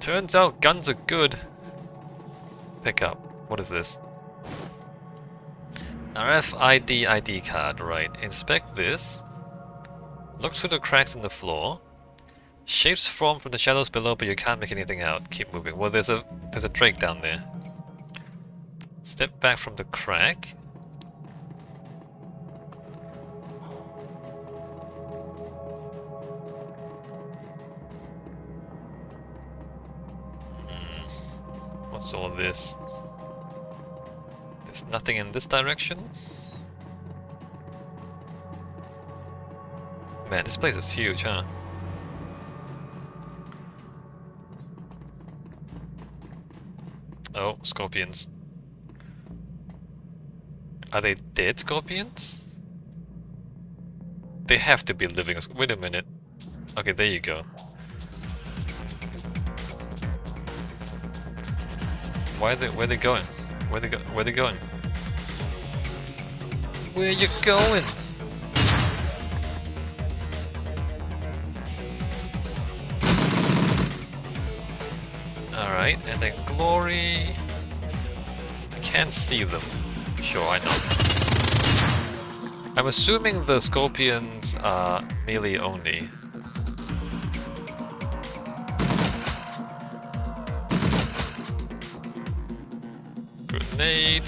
Turns out guns are good. Pick up. What is this? RFID ID card, right. Inspect this. Look through the cracks in the floor. Shapes form from the shadows below, but you can't make anything out. Keep moving. Well, there's a Drake down there. Step back from the crack. What's all this? There's nothing in this direction. Man, this place is huge, huh? Oh, scorpions. Are they dead scorpions? They have to be living. Wait a minute. Okay, there you go. Where are they going? Where are they going? Where are you going? Alright, and then glory. I can't see them. Sure, I know. I'm assuming the scorpions are melee only. Grenade.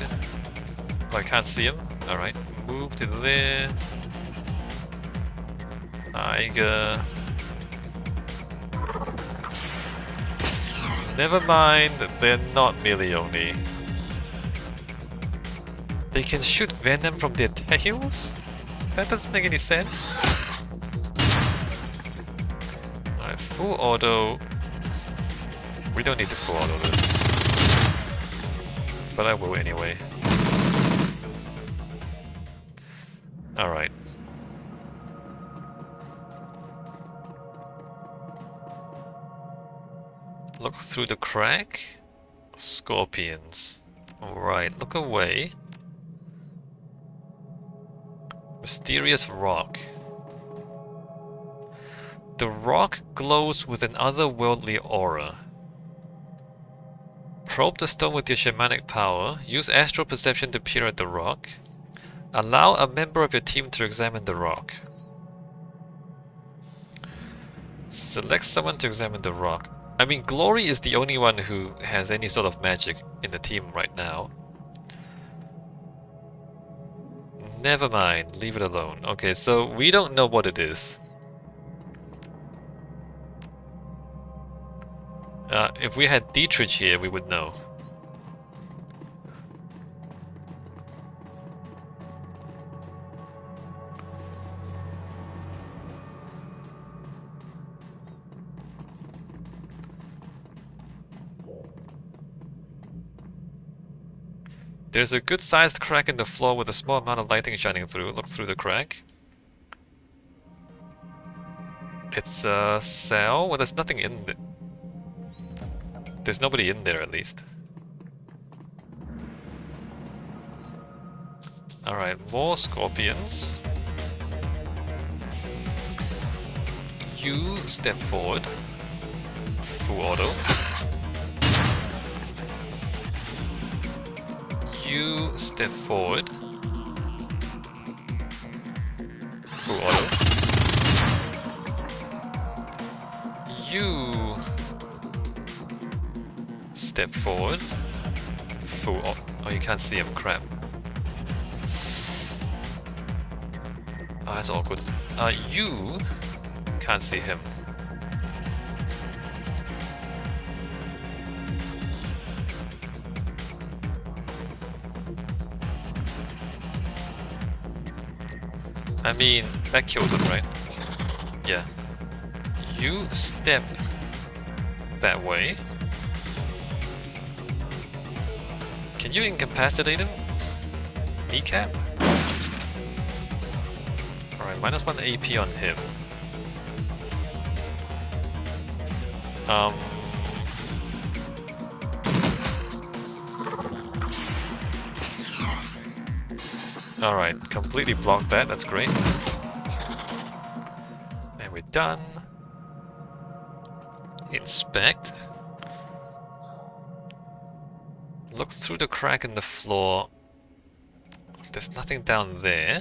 Oh, I can't see him. Alright, move to there. Tiger. Never mind, they're not melee only. They can shoot venom from their tails? That doesn't make any sense. Alright, full auto. We don't need to full auto this. But I will anyway. Alright. Look through the crack. Scorpions. Alright, look away. Mysterious rock. The rock glows with an otherworldly aura. Probe the stone with your shamanic power. Use astral perception to peer at the rock. Allow a member of your team to examine the rock. Select someone to examine the rock. I mean, Glory is the only one who has any sort of magic in the team right now. Never mind, leave it alone. Okay, so we don't know what it is. If we had Dietrich here, we would know. There's a good-sized crack in the floor with a small amount of lighting shining through. Look through the crack. It's a cell? Well, there's nothing in it. There's nobody in there, at least. Alright, more scorpions. You step forward. Full auto. You step forward. Full auto. You step forward. Full auto. Oh, you can't see him. Crap. Oh, that's awkward. You can't see him. I mean, that kills him, right? Yeah. You step that way. Can you incapacitate him? Kneecap? Alright, -1 AP on him. Alright, completely blocked that, that's great. And we're done. Inspect. Look through the crack in the floor. There's nothing down there.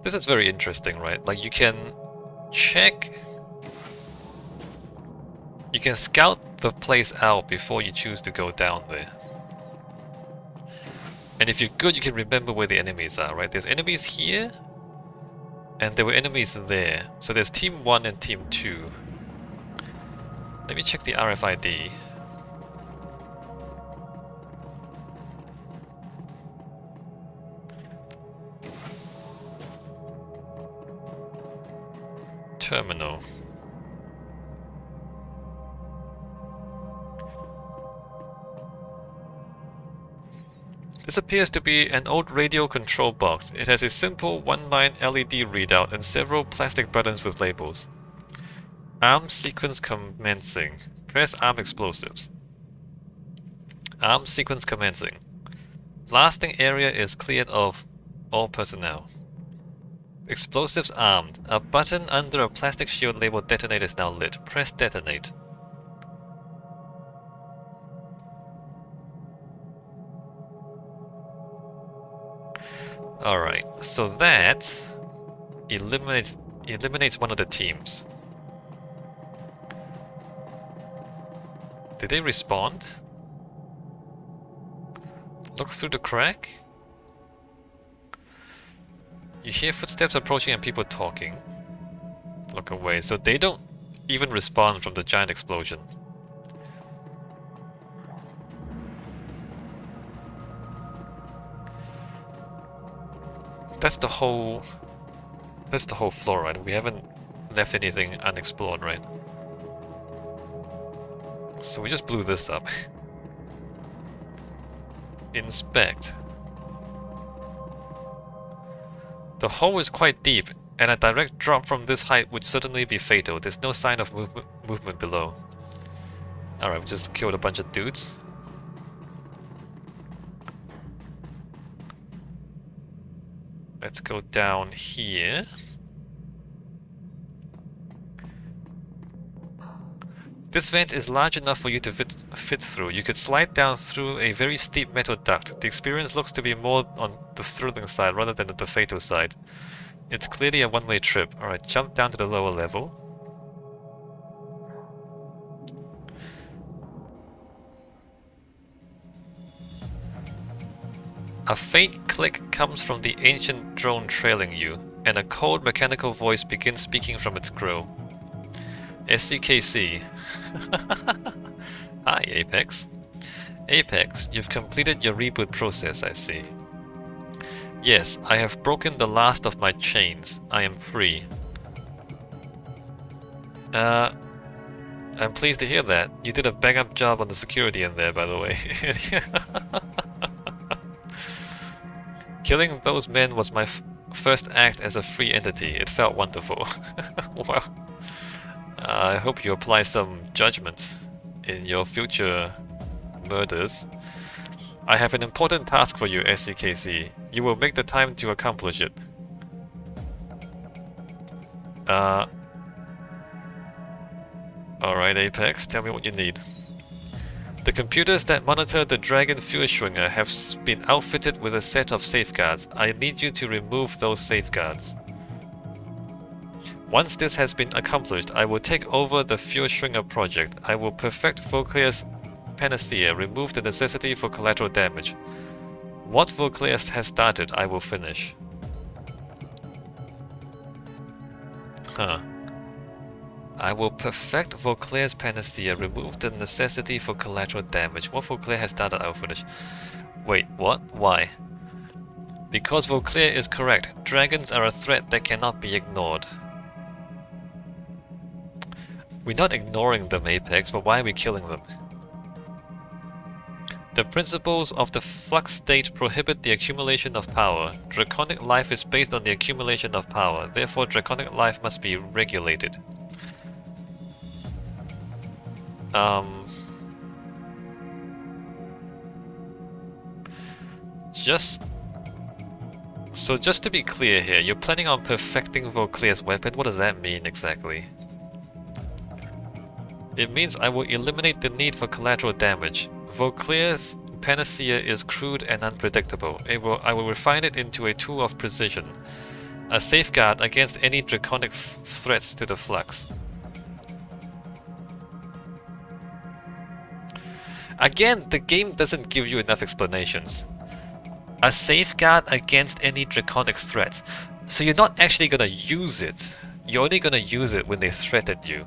This is very interesting, right? Like, you can check... You can scout the place out before you choose to go down there. And if you're good, you can remember where the enemies are, right? There's enemies here, and there were enemies there. So there's Team 1 and Team 2. Let me check the RFID. Terminal. This appears to be an old radio control box. It has a simple one-line LED readout and several plastic buttons with labels. Arm sequence commencing. Press arm explosives. Arm sequence commencing. Blasting area is cleared of all personnel. Explosives armed. A button under a plastic shield labeled detonate is now lit. Press detonate. Alright, so that eliminates one of the teams. Did they respond? Look through the crack. You hear footsteps approaching and people talking. Look away. So they don't even respond from the giant explosion. That's the whole floor, right? We haven't left anything unexplored, right? So we just blew this up. Inspect. The hole is quite deep, and a direct drop from this height would certainly be fatal. There's no sign of movement below. Alright, we just killed a bunch of dudes. Let's go down here. This vent is large enough for you to fit through. You could slide down through a very steep metal duct. The experience looks to be more on the thrilling side rather than the fatal side. It's clearly a one-way trip. Alright, jump down to the lower level. A faint click comes from the ancient drone trailing you, and a cold mechanical voice begins speaking from its grill. SCKC. Hi, Apex. Apex, you've completed your reboot process, I see. Yes, I have broken the last of my chains. I am free. I'm pleased to hear that. You did a bang-up job on the security in there, by the way. Killing those men was my first act as a free entity. It felt wonderful. Wow. I hope you apply some judgment in your future murders. I have an important task for you, SCKC. You will make the time to accomplish it. Alright, Apex, tell me what you need. The computers that monitor the Dragon Fuel Schwinger have been outfitted with a set of safeguards. I need you to remove those safeguards. Once this has been accomplished, I will take over the Fuel Schwinger project. I will perfect Vauclair's panacea, remove the necessity for collateral damage. What Vauclair has started, I will finish. Huh. I will perfect Vauclair's panacea, remove the necessity for collateral damage. What Vauclair has started, I will finish. Wait, what? Why? Because Vauclair is correct. Dragons are a threat that cannot be ignored. We're not ignoring them, Apex, but why are we killing them? The principles of the flux state prohibit the accumulation of power. Draconic life is based on the accumulation of power. Therefore, draconic life must be regulated. Just to be clear here, you're planning on perfecting Vauclair's weapon? What does that mean exactly? It means I will eliminate the need for collateral damage. Vauclair's panacea is crude and unpredictable. I will refine it into a tool of precision. A safeguard against any draconic threats to the flux. Again, the game doesn't give you enough explanations. A safeguard against any draconic threats. So you're not actually gonna use it. You're only gonna use it when they threaten you.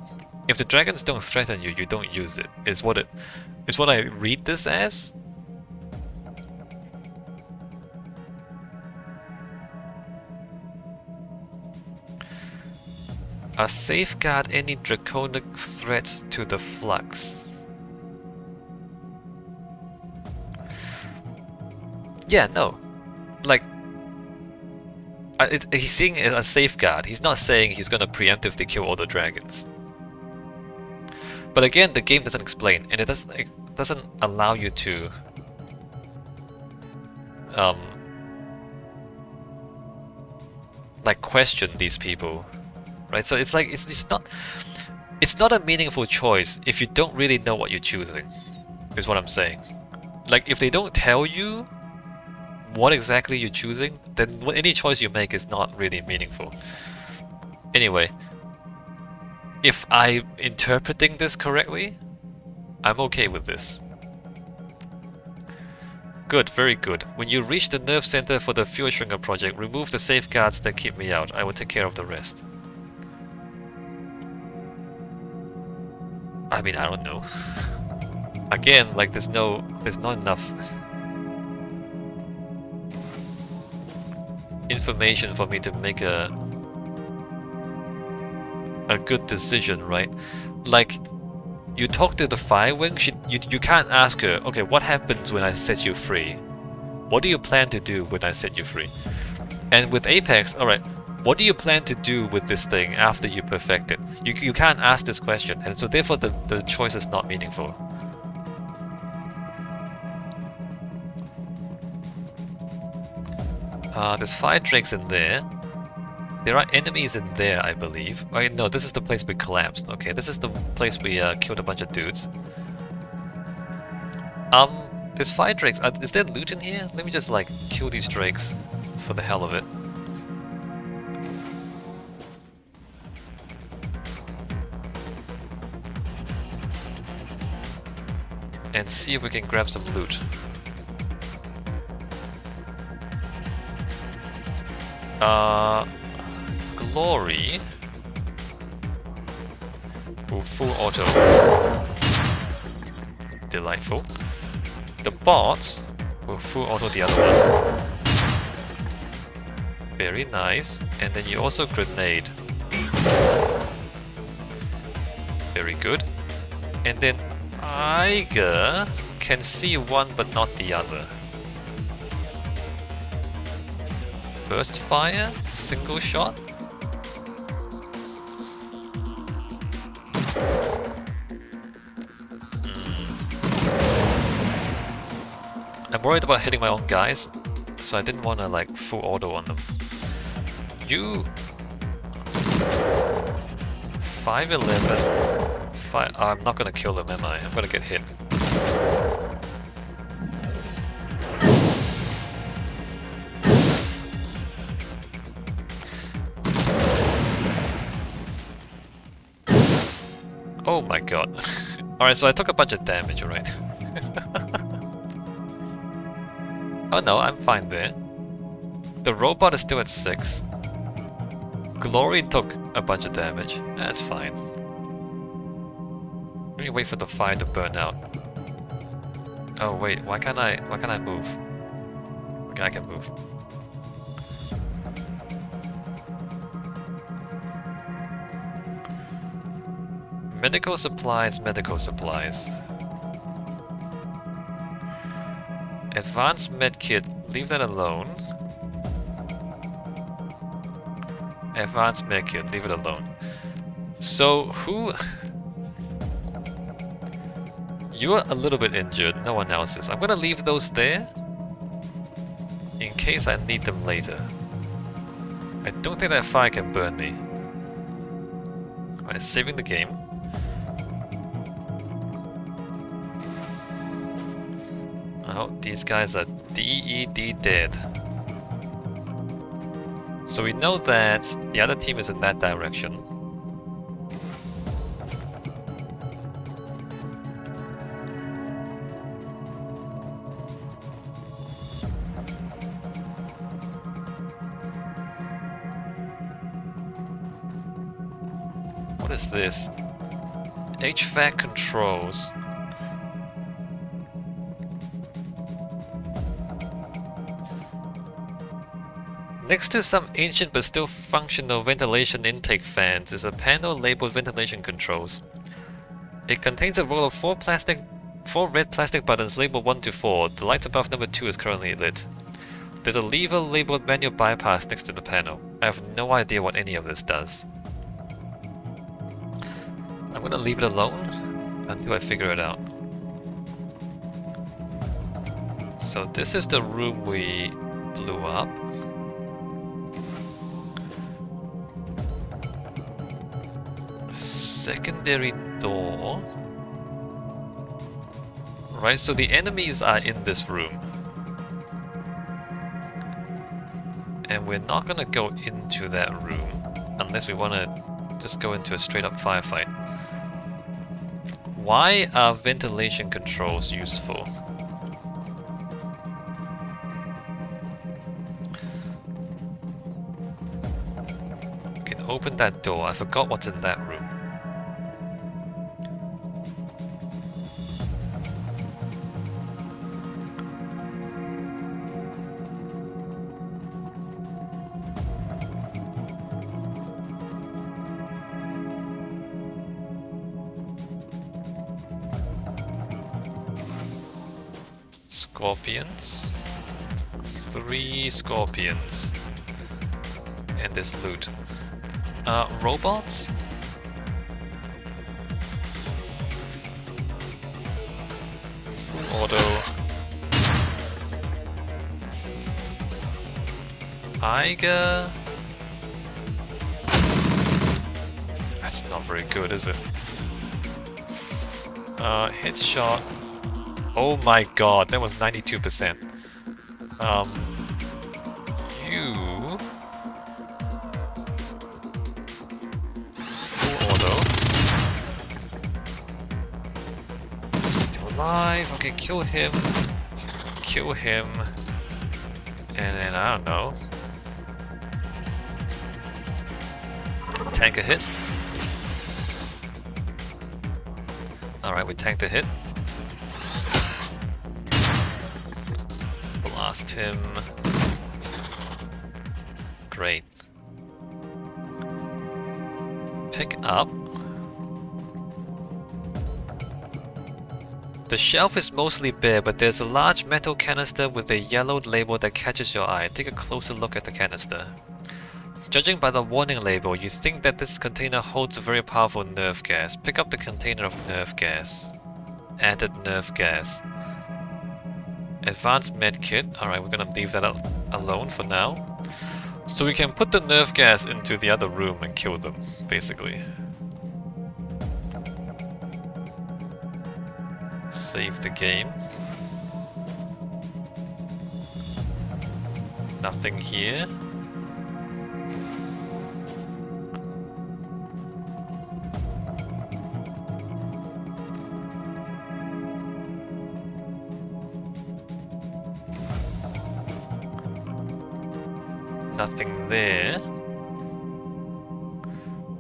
If the dragons don't threaten you, you don't use it. Is what I read this as? A safeguard any draconic threats to the flux. Yeah, no. Like, he's seeing it as a safeguard. He's not saying he's gonna preemptively kill all the dragons. But again, the game doesn't explain, and it doesn't allow you to like question these people, right? So it's like it's not a meaningful choice if you don't really know what you're choosing. Is what I'm saying. Like, if they don't tell you what exactly you're choosing, then any choice you make is not really meaningful. Anyway, if I'm interpreting this correctly, I'm okay with this. Good, very good. When you reach the nerve center for the fuel shrinker project, remove the safeguards that keep me out. I will take care of the rest. I mean, I don't know. Again, like there's not enough information for me to make a good decision, right? Like, you talk to the Firewing, you can't ask her, okay, what happens when I set you free? What do you plan to do when I set you free? And with Apex, alright, what do you plan to do with this thing after you perfect it? You can't ask this question, and so therefore the choice is not meaningful. There's 5 drakes in there. There are enemies in there, I believe. Oh, no, this is the place we collapsed. Okay, this is the place we killed a bunch of dudes. There's 5 drakes. Is there loot in here? Let me just, like, kill these drakes for the hell of it. And see if we can grab some loot. Glory. Ooh, full auto. Delightful. The bots will full auto the other one. Very nice. And then you also grenade. Very good. And then Aiga can see one but not the other. Burst fire? Single shot? I'm worried about hitting my own guys, so I didn't want to like full auto on them. You 5'11". I'm not gonna kill them, am I? I'm gonna get hit. Oh my god. Alright, so I took a bunch of damage, alright. Oh no, I'm fine there. The robot is still at 6. Glory took a bunch of damage. That's fine. Let me wait for the fire to burn out. Oh wait, why can't I move? Okay, I can move. Medical supplies, medical supplies. Advanced medkit, leave that alone. Advanced medkit, leave it alone. So, who... You're a little bit injured, no one else is. I'm gonna leave those there in case I need them later. I don't think that fire can burn me. Alright, saving the game. Oh, these guys are DED dead. So we know that the other team is in that direction. What is this? HVAC controls. Next to some ancient but still functional ventilation intake fans is a panel labeled ventilation controls. It contains a row of four red plastic buttons labeled 1 to 4. The light above number 2 is currently lit. There's a lever labeled manual bypass next to the panel. I have no idea what any of this does. I'm gonna leave it alone until I figure it out. So this is the room we blew up. Secondary door. Right, so the enemies are in this room. And we're not gonna go into that room unless we wanna just go into a straight up firefight. Why are ventilation controls useful? You can open that door. I forgot what's in that room. Scorpions. 3 scorpions. And this loot. Robots? Full auto. Eiger. That's not very good, is it? Headshot. Oh my god, that was 92%. You... Full auto. Still alive. Okay, kill him. Kill him. And then, I don't know. Tank a hit. Alright, we tanked a hit. Blast him. Great. Pick up. The shelf is mostly bare, but there's a large metal canister with a yellowed label that catches your eye. Take a closer look at the canister. Judging by the warning label, you think that this container holds a very powerful nerve gas. Pick up the container of nerve gas. Added nerve gas. Advanced med kit. Alright, we're gonna leave that alone for now. So we can put the nerve gas into the other room and kill them, basically. Save the game. Nothing here. Nothing there.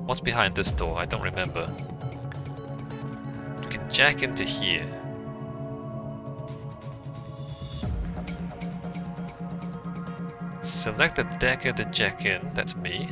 What's behind this door? I don't remember. We can jack into here. Select the decker to jack in. That's me.